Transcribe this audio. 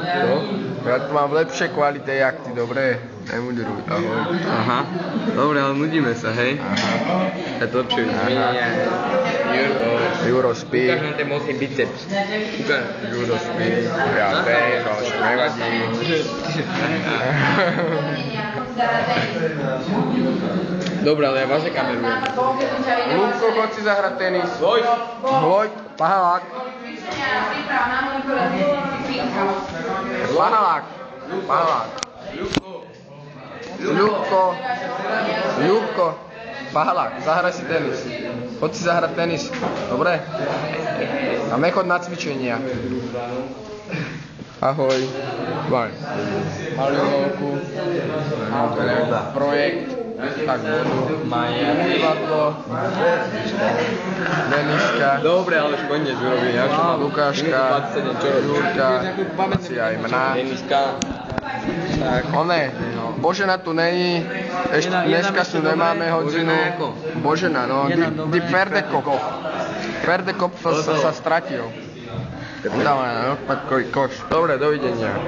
takto. Ja to mám v lepšej kvalite, jak ty, dobre? Nemudruj, ahoj. Aha, dobre, ale nudíme sa, hej? Aha. Ja točujem. Juro spí. Ukáž na ten mocný biceps. Ukáž. Juro spí. Ja viem, ale však nevadí. Dobre, ale ja vaše kamerujem. Ľubko, chod si zahrať tenis. Hloď, pahalák. Pahalák. Pahalák. Ľubko, pahalák, zahraj si tenis. Chod si zahrať tenis, dobre? A nechod na cvičenia. Ahoj. Bye. Malinovku. Projekt. Tak divadlo. Deniska. Dobre, ale už koniec urobím. Ja už mám Lukáška. Jurka. Asi aj mná. Deniska. One, Božena tu není, ešte dneska tu nemáme hodinu. Božena, no, die Pferdekopf. Pferdekopf sa stratil. Dáme, no, koš. Dobre, dovidenia.